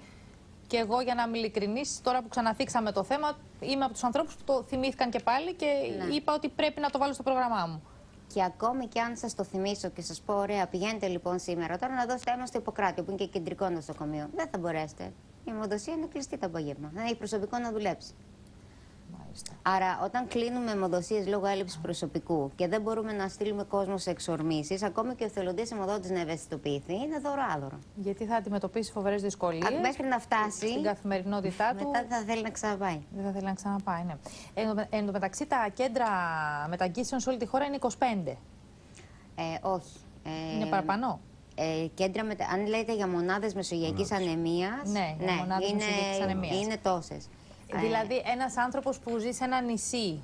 και εγώ, για να είμαι ειλικρινής, τώρα που ξαναθίξαμε το θέμα, είμαι από τους ανθρώπους που το θυμήθηκαν και πάλι και είπα ότι πρέπει να το βάλω στο πρόγραμμά μου. Και ακόμη και αν σας το θυμίσω και σας πω, ωραία, πηγαίνετε λοιπόν σήμερα τώρα να δώσετε αίμα στο Ιπποκράτιο, που είναι και κεντρικό νοσοκομείο, δεν θα μπορέσετε. Η αιμοδοσία είναι κλειστή το απόγευμα. Δεν έχει προσωπικό να δουλέψει. Μάλιστα. Άρα, όταν κλείνουμε αιμοδοσίες λόγω έλλειψης προσωπικού και δεν μπορούμε να στείλουμε κόσμο σε εξορμήσεις, ακόμη και ο εθελοντής αιμοδότης να ευαισθητοποιηθεί, είναι δώρο-άδωρο. Γιατί θα αντιμετωπίσει φοβερές δυσκολίες μέχρι να φτάσει στην καθημερινότητά του. Μετά δεν θα θέλει να ξαναπάει. Δεν θα θέλει να ξαναπάει, ναι. Εν τω μεταξύ, τα κέντρα μεταγγίσεων σε όλη τη χώρα είναι 25. Όχι. Είναι παραπάνω. Κέντρα αν λέτε για μονάδες μεσογειακής ανεμίας, ναι, είναι τόσες. Δηλαδή, ένας άνθρωπος που ζει σε ένα νησί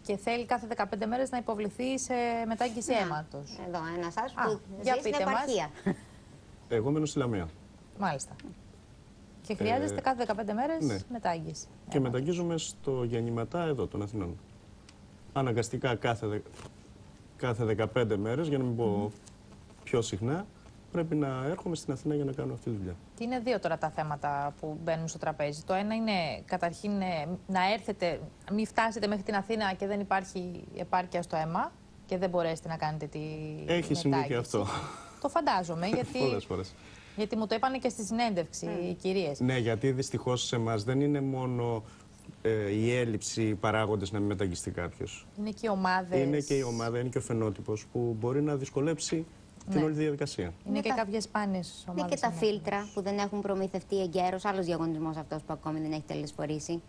και θέλει κάθε 15 μέρες να υποβληθεί σε μετάγγιση αίματος. Εδώ, ένας άλλος που ζει στην επαρχία. Εγώ μένω στη Λαμία. Μάλιστα. Και χρειάζεστε κάθε 15 μέρες μετάγγιση. Και μεταγγίζουμε στο Γεννηματά εδώ των Αθηνών. Αναγκαστικά κάθε 15 μέρες, για να μην πω πιο συχνά, πρέπει να έρχομαι στην Αθήνα για να κάνω αυτή τη δουλειά. Και είναι δύο τώρα τα θέματα που μπαίνουν στο τραπέζι. Το ένα είναι καταρχήν να έρθετε, μην φτάσετε μέχρι την Αθήνα και δεν υπάρχει επάρκεια στο αίμα και δεν μπορέσετε να κάνετε τη Έχει συμβεί και αυτό. Το φαντάζομαι, γιατί, πολλές φορές. Γιατί μου το είπανε και στη συνέντευξη οι κυρίες. Ναι, γιατί δυστυχώς σε εμάς δεν είναι μόνο η έλλειψη παράγοντες να μην μεταγγιστεί κάποιος. Είναι και οι ομάδες. Είναι και η ομάδα, είναι και ο φαινότυπος που μπορεί να δυσκολέψει την όλη διαδικασία. Είναι και κάποιες σπάνιες ομάδες. Είναι και τα φίλτρα που δεν έχουν προμηθευτεί εγκαίρως. Άλλος διαγωνισμός αυτός που ακόμη δεν έχει τελεσφορήσει.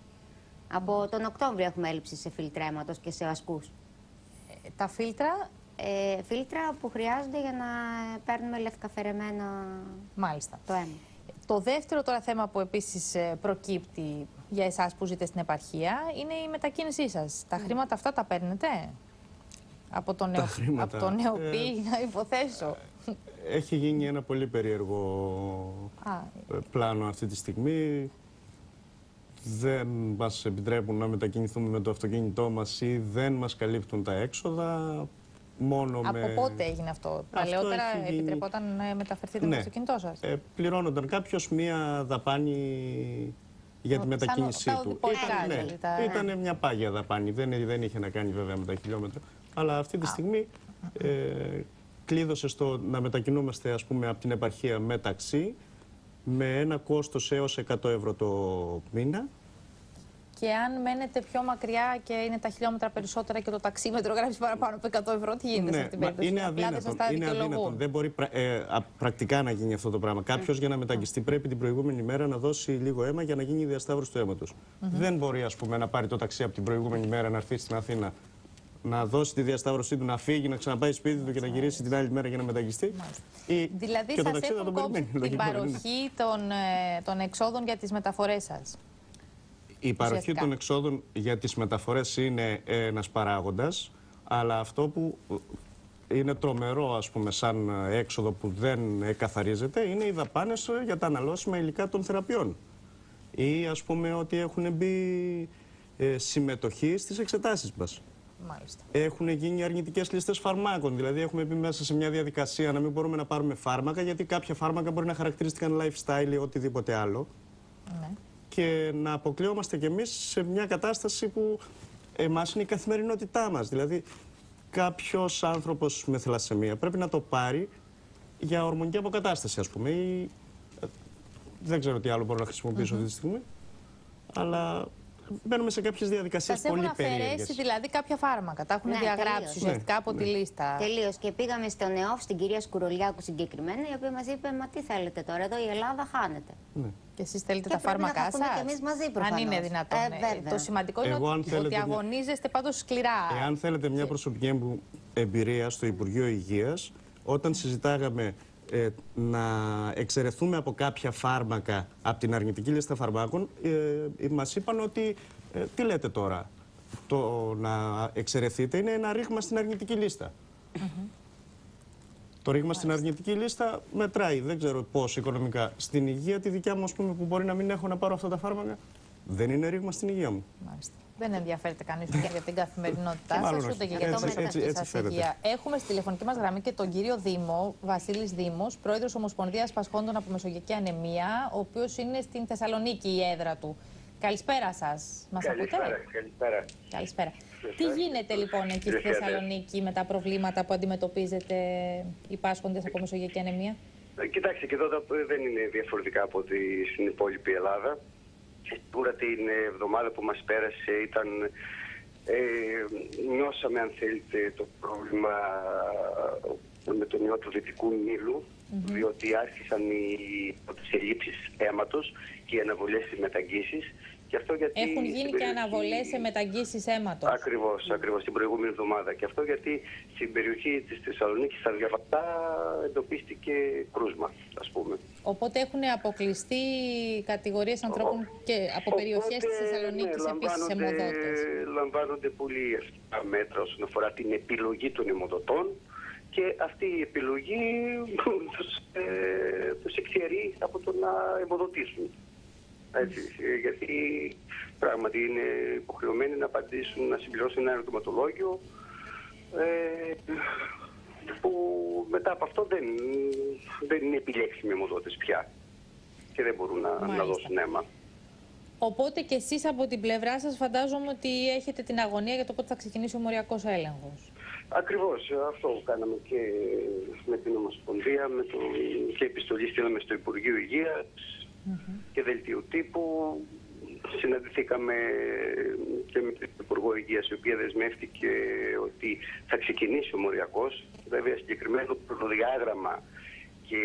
Από τον Οκτώβριο έχουμε έλλειψη σε φίλτρα αίματος και σε ασκούς. Τα φίλτρα. Φίλτρα που χρειάζονται για να παίρνουμε λευκαφαιρεμένα το αίμα. Το δεύτερο τώρα θέμα που επίσης προκύπτει για εσάς που ζείτε στην επαρχία είναι η μετακίνησή σας. Τα χρήματα αυτά τα παίρνετε από τον ΝΕΟΠΗ, να υποθέσω. Έχει γίνει ένα πολύ περίεργο πλάνο αυτή τη στιγμή. Δεν μας επιτρέπουν να μετακινηθούμε με το αυτοκίνητό μας ή δεν μας καλύπτουν τα έξοδα. Από πότε έγινε αυτό? Παλαιότερα επιτρεπόταν να μεταφερθείτε με το αυτοκίνητό σας? Πληρώνονταν κάποιος μία δαπάνη για τη μετακίνησή του. Ήταν μια πάγια δαπάνη, δεν είχε να κάνει βέβαια με τα χιλιόμετρα, αλλά αυτή τη στιγμή κλείδωσε στο να μετακινούμαστε, ας πούμε, από την επαρχία με ταξί, με ένα κόστος έως 100 ευρώ το μήνα. Και αν μένετε πιο μακριά και είναι τα χιλιόμετρα περισσότερα και το ταξίμετρο γράφει παραπάνω από 100 ευρώ, τι γίνεται σε αυτήν την περίπτωση? Είναι αδύνατον. Δεν μπορεί πρακτικά να γίνει αυτό το πράγμα. Κάποιος για να μεταγγιστεί πρέπει την προηγούμενη μέρα να δώσει λίγο αίμα για να γίνει η διασταύρωση του αίματος. Δεν μπορεί, ας πούμε, να πάρει το ταξί από την προηγούμενη μέρα, να έρθει στην Αθήνα, να δώσει τη διασταύρωσή του, να φύγει, να ξαναπάει σπίτι του και να γυρίσει την άλλη μέρα για να μεταγγιστεί. Δηλαδή, σας έχουν κόψει την παροχή των εξόδων για τις μεταφορές σας? Η παροχή των εξόδων για τις μεταφορές είναι ένας παράγοντας, αλλά αυτό που είναι τρομερό, ας πούμε, σαν έξοδο που δεν καθαρίζεται, είναι οι δαπάνες για τα αναλώσιμα υλικά των θεραπείων. Ή, ας πούμε, ότι έχουν μπει συμμετοχή στις εξετάσεις μας. Μάλιστα. Έχουν γίνει αρνητικές λίστες φαρμάκων, δηλαδή έχουμε μπει μέσα σε μια διαδικασία να μην μπορούμε να πάρουμε φάρμακα, γιατί κάποια φάρμακα μπορεί να χαρακτηρίστηκαν lifestyle ή οτιδήποτε άλλο. Ναι. Και να αποκλείομαστε κι εμείς σε μια κατάσταση που εμάς είναι η καθημερινότητά μας. Δηλαδή, κάποιος άνθρωπος με θελασσαιμία πρέπει να το πάρει για ορμονική αποκατάσταση, ας πούμε. Ή... δεν ξέρω τι άλλο μπορώ να χρησιμοποιήσω αυτή τη στιγμή. Αλλά μπαίνουμε σε κάποιες διαδικασίες πολύ περίεργες. Σας έχουν αφαιρέσει δηλαδή κάποια φάρμακα, τα έχουν διαγράψει ουσιαστικά από τη λίστα. Τελείως. Και πήγαμε στον ΕΟΦ, στην κυρία Σκουρολιάκου συγκεκριμένα, η οποία μας είπε: μα τι θέλετε τώρα, εδώ η Ελλάδα χάνεται. Και εσείς θέλετε τα φάρμακά σας? Και εμείς μαζί, προφανώς. Αν είναι δυνατόν. Το σημαντικό είναι ότι αγωνίζεστε πάντως σκληρά. Εάν θέλετε μια προσωπική μου εμπειρία στο Υπουργείο Υγείας, όταν συζητάγαμε να εξαιρεθούμε από κάποια φάρμακα από την αρνητική λίστα φαρμάκων, μας είπαν ότι τι λέτε τώρα, το να εξαιρεθείτε είναι ένα ρήγμα στην αρνητική λίστα. Το ρήγμα στην αρνητική λίστα μετράει, δεν ξέρω πώς οικονομικά. Στην υγεία τη δικιά μου, ας πούμε, που μπορεί να μην έχω να πάρω αυτά τα φάρμακα, δεν είναι ρήγμα στην υγεία μου. Μάλιστα. Δεν ενδιαφέρεται κανείς για την καθημερινότητά σας, ούτε και για το μεταξύ σας υγεία. Έχουμε στη τηλεφωνική μας γραμμή και τον κύριο Δήμο, Βασίλης Δήμος, πρόεδρος Ομοσπονδίας Πασχόντων από Μεσογειακή Ανεμία, ο οποίος είναι στην Θεσσαλονίκη η έδρα του. Καλησπέρα σας. Μας ακούτε? Καλησπέρα. Τι γίνεται λοιπόν εκεί στη Θεσσαλονίκη με τα προβλήματα που αντιμετωπίζετε οι πάσχοντες από Μεσογειακή Ανεμία? Κοιτάξτε, και εδώ δεν είναι διαφορετικά από ότι στην υπόλοιπη Ελλάδα. Σίγουρα την εβδομάδα που μας πέρασε νιώσαμε, αν θέλετε, το πρόβλημα με τον ιό του Δυτικού Νείλου, διότι άρχισαν οι ελλείψεις αίματος και οι αναβολές στις μεταγγίσεις. Έχουν γίνει και αναβολές σε μεταγγίσεις αίματος. Ακριβώς, την προηγούμενη εβδομάδα. Και αυτό γιατί στην περιοχή της Θεσσαλονίκης στα Διαβατά εντοπίστηκε κρούσμα, ας πούμε. Οπότε έχουν αποκλειστεί κατηγορίες ανθρώπων και από περιοχές της Θεσσαλονίκης επίσης αιμοδότες. Λαμβάνονται πολύ ευθύντα μέτρα όσον αφορά την επιλογή των αιμοδοτών και αυτή η επιλογή τους εκδιαιρεί από το να αιμοδοτήσουν. Έτσι, γιατί πράγματι είναι υποχρεωμένοι να απαντήσουν, να συμπληρώσουν ένα ερωτηματολόγιο που μετά από αυτό δεν είναι επιλέξιμοι αιμοδότες πια και δεν μπορούν να δώσουν αίμα. Οπότε και εσείς από την πλευρά σας φαντάζομαι ότι έχετε την αγωνία για το πότε θα ξεκινήσει ο μοριακός έλεγχος. Ακριβώς, αυτό κάναμε και με την Ομοσπονδία, και επιστολή στείλαμε στο Υπουργείο Υγείας και δελτίο τύπου. Συναντηθήκαμε και με την Υπουργό Υγείας, η οποία δεσμεύτηκε ότι θα ξεκινήσει ο μοριακός. Βέβαια, συγκεκριμένο προδιάγραμμα και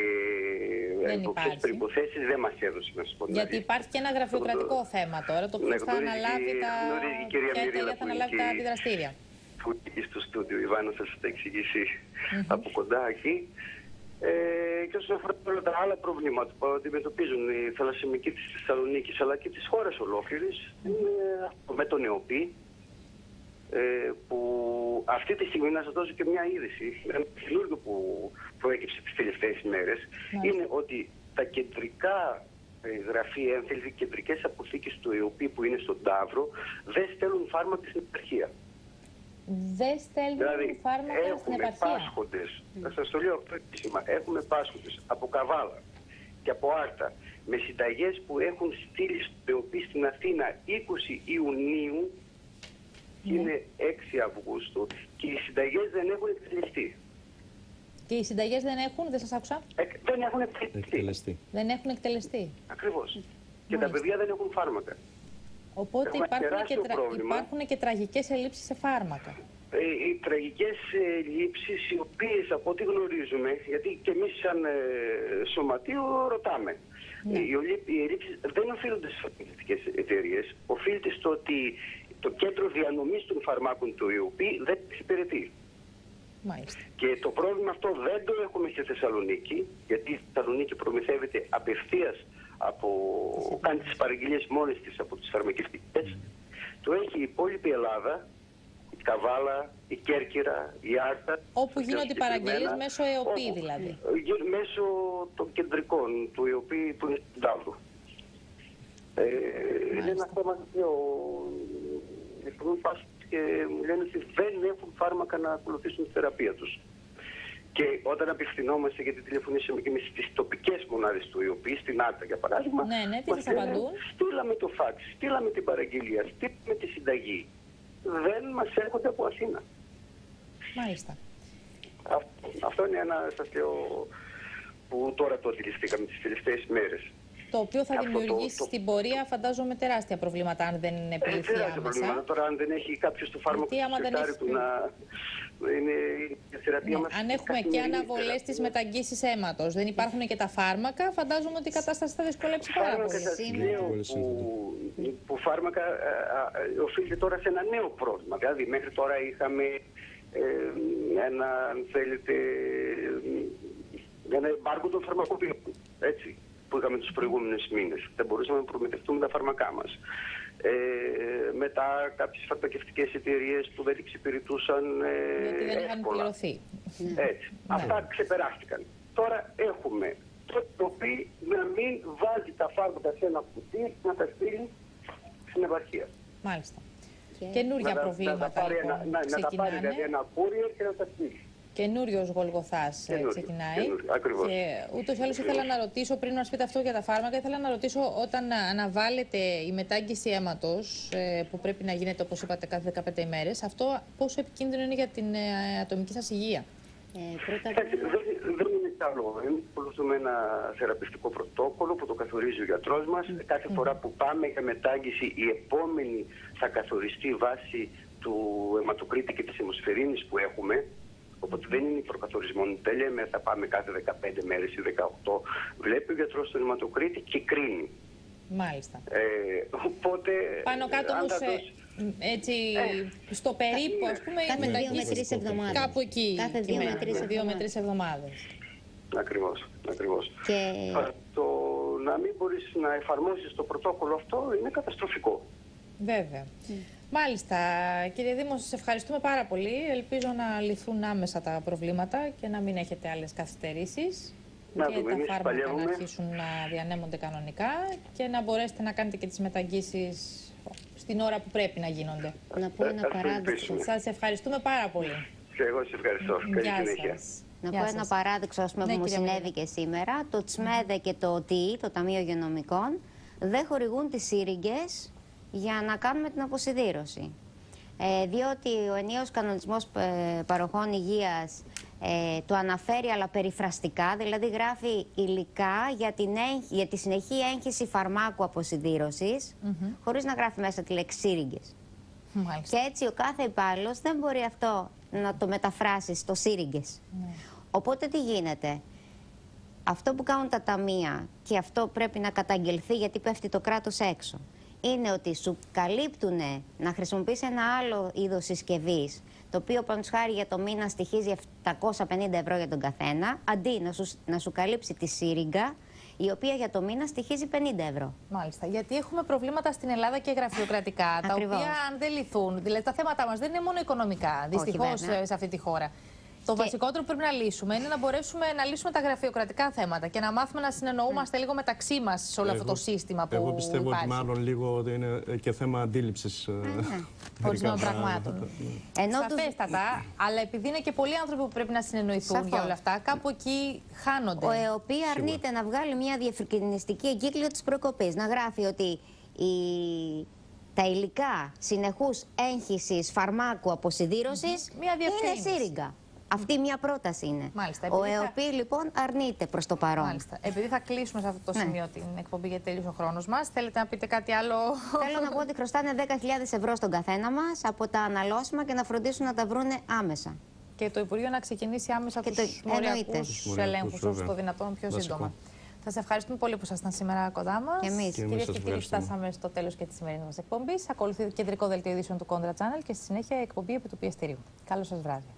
προϋποθέσεις δεν μας έδωσε, να σας πω. Γιατί υπάρχει και ένα γραφειοκρατικό θέμα τώρα, το ποιος θα αναλάβει τα αντιδραστήρια. Που είναι στο στούντιο, η Βάνα θα σας τα εξηγήσει από κοντά εκεί. Και όσον αφορά όλα τα άλλα προβλήματα που αντιμετωπίζουν οι θαλασσιμικοί της Θεσσαλονίκης αλλά και της χώρας ολόκληρης, με τον ΕΟΠΗ, που αυτή τη στιγμή, να σας δώσω και μια είδηση, ένα καινούργιο που προέκυψε τις τελευταίες ημέρες, είναι ότι τα κεντρικά γραφεία, αν θέλετε, κεντρικές αποθήκες του ΕΟΠΗ που είναι στον Ταύρο, δεν στέλνουν φάρμακα στην επαρχία. Δεν στέλνουν φάρμακα στην επαρχία. Πάσχοντες, θα σας το λέω αυτό επίσημα, έχουμε πάσχοντες από Καβάλα και από Άρτα με συνταγές που έχουν στείλει στο ΕΟΠΗ στην Αθήνα 20 Ιουνίου, είναι 6 Αυγούστου και οι συνταγές δεν έχουν εκτελεστεί. Και οι συνταγές δεν έχουν, δεν σας άκουσα. Δεν έχουν εκτελεστεί. Δεν έχουν εκτελεστεί. Ακριβώς. Και τα παιδιά δεν έχουν φάρμακα. Οπότε υπάρχουν και τραγικές ελλείψεις σε φάρμακα. Οι τραγικές ελλείψεις, οι οποίες από ό,τι γνωρίζουμε, γιατί και εμείς σαν σωματείο ρωτάμε, οι ελλείψεις δεν οφείλονται στις φαρμακευτικές εταιρείες, οφείλεται στο ότι το κέντρο διανομής των φαρμάκων του ΕΟΠΗ δεν εξυπηρετεί. Μάλιστα. Και το πρόβλημα αυτό δεν το έχουμε στη Θεσσαλονίκη, γιατί η Θεσσαλονίκη προμηθεύεται απευθείας κάνει τις παραγγελίες μόνες της από τις φαρμακευτικές. Το έχει η υπόλοιπη Ελλάδα, η Καβάλα, η Κέρκυρα, η Άρτα. Όπου γίνονται οι παραγγελίες μέσω ΕΟΠΗ δηλαδή. Μέσω των κεντρικών του ΕΟΠΗ που είναι στην Ταύρου. Είναι ένα θέμα το οποίο και μου λένε ότι δεν έχουν φάρμακα να ακολουθήσουν τη θεραπεία τους. Και όταν απευθυνόμαστε, γιατί τηλεφωνήσαμε και εμείς στις τοπικές μονάδες του ΕΟΠΗ, στην Άρτα για παράδειγμα, τι σας απαντούν? Στείλαμε το φάξ, στείλαμε την παραγγελία, στείλαμε τη συνταγή. Δεν μας έρχονται από Αθήνα. Μάλιστα. Αυτό είναι ένα, σας λέω, που τώρα το αντιληφθήκαμε τις τελευταίες μέρες. Το οποίο θα δημιουργήσει στην πορεία, φαντάζομαι, τεράστια προβλήματα αν δεν επιληθεί άμεσα. Προβλήματα. Τώρα, αν δεν έχει κάποιος το φάρμακο του σεκτάρι του να είναι η θεραπεία μας. Αν έχουμε και αναβολές της μεταγγίσης αίματος, δεν υπάρχουν και τα φάρμακα, φαντάζομαι ότι η κατάσταση θα δυσκολέψει πάρα πολύ. Που φάρμακα οφείλεται τώρα σε ένα νέο πρόβλημα. Δηλαδή, μέχρι τώρα είχαμε ένα, αν θέλετε, ένα εμπάργκο των φαρμακοποιών. Έτσι. Που είχαμε τους προηγούμενους μήνες. Δεν μπορούσαμε να προμηθευτούμε τα φάρμακά μας. Μετά κάποιες φαρμακευτικές εταιρείες που δεν εξυπηρετούσαν γιατί δεν είχαν πληρωθεί. Έτσι. Αυτά ξεπεράστηκαν. Τώρα έχουμε το οποίο να μην βάζει τα φάρμακα σε ένα κουτί, να τα στείλει στην επαρχία. Μάλιστα. Καινούργια προβλήματα να τα πάρει δηλαδή ένα courier και να τα στείλει. Καινούριος Γολγοθάς ξεκινάει. Και ούτως ή άλλως ήθελα να ρωτήσω, πριν μας πείτε αυτό για τα φάρμακα, ήθελα να ρωτήσω όταν αναβάλλεται η μετάγγιση αίματος, που πρέπει να γίνεται, όπως είπατε, κάθε 15 ημέρες, αυτό πόσο επικίνδυνο είναι για την ατομική σας υγεία? Δεν είναι καλό. Εμείς ακολουθούμε ένα θεραπευτικό πρωτόκολλο που το καθορίζει ο γιατρός μας. Κάθε φορά που πάμε για μετάγγιση, η επόμενη θα καθοριστεί βάσει του αιματοκρίτη και της αιμοσφαιρίνης που έχουμε. Οπότε δεν είναι προκαθορισμό. Δεν λέμε θα πάμε κάθε 15 μέρες ή 18. Βλέπει ο γιατρός τον αιματοκρίτη και κρίνει. Μάλιστα. Οπότε, πάνω κάτω όμως έτσι στο περίπου, ας πούμε, κάθε 2 με 3 εβδομάδες. Κάπου εκεί. Κάθε 2 με 3 εβδομάδες. Ακριβώς. Και... Το να μην μπορείς να εφαρμόσεις το πρωτόκολλο αυτό είναι καταστροφικό. Βέβαια. Μάλιστα, κύριε Δήμο, σας ευχαριστούμε πάρα πολύ. Ελπίζω να λυθούν άμεσα τα προβλήματα και να μην έχετε άλλες καθυστερήσεις. Και τα φάρμακα να αρχίσουν να διανέμονται κανονικά και να μπορέσετε να κάνετε και τις μεταγγίσεις στην ώρα που πρέπει να γίνονται. Να πω ένα παράδειγμα. Σας ευχαριστούμε πάρα πολύ. Και εγώ σας ευχαριστώ. Καλή συνέχεια. Να πω ένα παράδειγμα που μου συνέβη και σήμερα. Το ΤΣΜΕΔΕ και το ΤΙ, το Ταμείο Υγειονομικών, δεν χορηγούν τις σύριγγες για να κάνουμε την αποσιδήρωση. Διότι ο ενιαίος κανονισμός παροχών υγείας το αναφέρει, αλλά περιφραστικά, δηλαδή γράφει υλικά για τη συνεχή έγχυση φαρμάκου αποσιδήρωσης, χωρίς να γράφει μέσα τη λέξη σύριγγες. Και έτσι ο κάθε υπάλληλος δεν μπορεί αυτό να το μεταφράσει στο σύριγγες. Οπότε τι γίνεται? Αυτό που κάνουν τα ταμεία, και αυτό πρέπει να καταγγελθεί γιατί πέφτει το κράτος έξω, είναι ότι σου καλύπτουν να χρησιμοποιείς ένα άλλο είδος συσκευής, το οποίο παραδείγματος χάρη για το μήνα στοιχίζει 750 ευρώ για τον καθένα, αντί να σου καλύψει τη σύριγγα, η οποία για το μήνα στοιχίζει 50 ευρώ. Μάλιστα. Γιατί έχουμε προβλήματα στην Ελλάδα και γραφειοκρατικά, τα οποία αν δεν λυθούν, δηλαδή τα θέματα μας δεν είναι μόνο οικονομικά, δυστυχώς σε αυτή τη χώρα. Το βασικότερο που πρέπει να λύσουμε είναι να μπορέσουμε να λύσουμε τα γραφειοκρατικά θέματα και να μάθουμε να συνεννοούμαστε λίγο μεταξύ μας σε όλο αυτό το σύστημα που εγώ πιστεύω υπάρχει. ότι μάλλον λίγο ότι είναι και θέμα αντίληψης ορισμένων πραγμάτων. Σαφέστατα, αλλά επειδή είναι και πολλοί άνθρωποι που πρέπει να συνεννοηθούν για όλα αυτά, κάπου εκεί χάνονται. Ο ΕΟΠΗ αρνείται να βγάλει μια διευκρινιστική εγκύκλιο της προκοπής. Να γράφει ότι τα υλικά συνεχούς έγχυσης φαρμάκου αποσυδήρωσης είναι σύριγγα. Αυτή μια πρόταση είναι. Μάλιστα, ο ΕΟΠΗ λοιπόν αρνείται προς το παρόν. Μάλιστα. Επειδή θα κλείσουμε σε αυτό το σημείο την εκπομπή γιατί τελείωσε ο χρόνος μας, θέλετε να πείτε κάτι άλλο? Θέλω να πω ότι χρωστάνε 10.000 ευρώ στον καθένα μας από τα αναλώσιμα και να φροντίσουν να τα βρούνε άμεσα. Και το Υπουργείο να ξεκινήσει άμεσα τους μοριακούς ελέγχους όσο το δυνατόν πιο σύντομα. Σας ευχαριστούμε πολύ που ήσασταν σήμερα κοντά μας. Και εμείς. Κυρίες και κύριοι, φτάσαμε στο τέλος και της σημερινής μας εκπομπής. Ακολουθεί το κεντρικό δελτίο ειδήσεων του Kondra Channel και στη συνέχεια εκπομπή επί του πιεστηρίου. Καλό σας βράδυ.